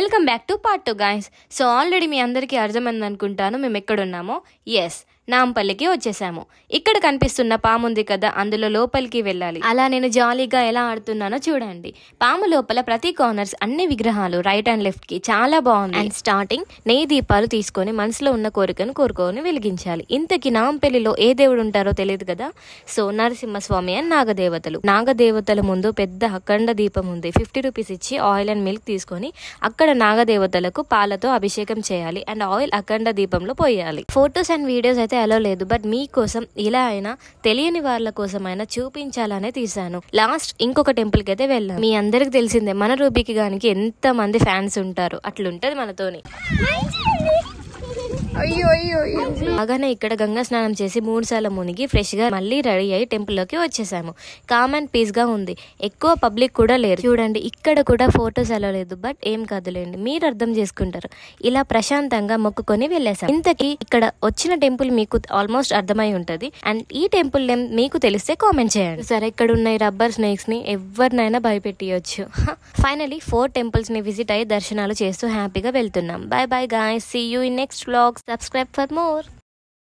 Welcome back to part 2 guys. So already మీ అందరికీ అర్థమైంది అనుకుంటాను మేము ఎక్కడున్నామో. ఎస్, నాంపల్లికి వచ్చేసాము. ఇక్కడ కనిపిస్తున్న పాము ఉంది కదా, అందులో లోపలికి వెళ్ళాలి. అలా నేను జాలీగా ఎలా ఆడుతున్నానో చూడండి. పాము లోపల ప్రతి కార్నర్స్ అన్ని విగ్రహాలు రైట్ అండ్ లెఫ్ట్ కి చాలా బాగుంది. అండ్ స్టార్టింగ్ నెయ్యి దీపాలు తీసుకొని మనసులో ఉన్న కోరికను కోరుకొని వెలిగించాలి. ఇంతకీ నాంపల్లిలో ఏ దేవుడు ఉంటారో తెలియదు కదా. సో నరసింహస్వామి అండ్ నాగదేవతల ముందు పెద్ద అఖండ దీపం ఉంది. 50 రూపీస్ ఇచ్చి ఆయిల్ అండ్ మిల్క్ తీసుకొని అక్కడ నాగదేవతలకు పాలతో అభిషేకం చేయాలి అండ్ ఆయిల్ అఖండ దీపంలో పోయాలి. ఫొటోస్ అండ్ వీడియోస్ అయితే అలో లేదు, బట్ మీకోసం ఇలా అయినా తెలియని వాళ్ళ కోసం అయినా చూపించాలనే తీసాను. లాస్ట్ ఇంకొక టెంపుల్ కి అయితే వెళ్ళాను. మీ అందరికి తెలిసిందే మన రూబీకి గానికి ఎంత మంది ఫ్యాన్స్ ఉంటారు, అట్లుంటది మనతోని. బాగానే ఇక్కడ గంగా స్నానం చేసి 3 సార్లు మునిగి ఫ్రెష్ గా మళ్ళీ రెడీ అయ్యి టెంపుల్ లోకి వచ్చేసాము. కామ్ అండ్ పీస్ గా ఉంది, ఎక్కువ పబ్లిక్ కూడా లేరు. చూడండి ఇక్కడ కూడా ఫొటోస్ అలా లేదు, బట్ ఏం కాదులేండి, మీరు అర్థం చేసుకుంటారు. ఇలా ప్రశాంతంగా మొక్కుకొని వెళ్ళేసాం. ఇంతకీ ఇక్కడ వచ్చిన టెంపుల్ మీకు ఆల్మోస్ట్ అర్థమై ఉంటది. అండ్ ఈ టెంపుల్ నేమ్ మీకు తెలిస్తే కామెంట్ చేయండి. సరే, ఇక్కడ ఉన్న రబ్బర్ స్నేక్స్ ని ఎవరినైనా భయపెట్టియొచ్చు. ఫైనలీ 4 టెంపుల్స్ ని విజిట్ అయ్యి దర్శనాలు చేస్తూ హ్యాపీగా వెళ్తున్నాం. Bye bye guys, see you in next vlog. Subscribe for more.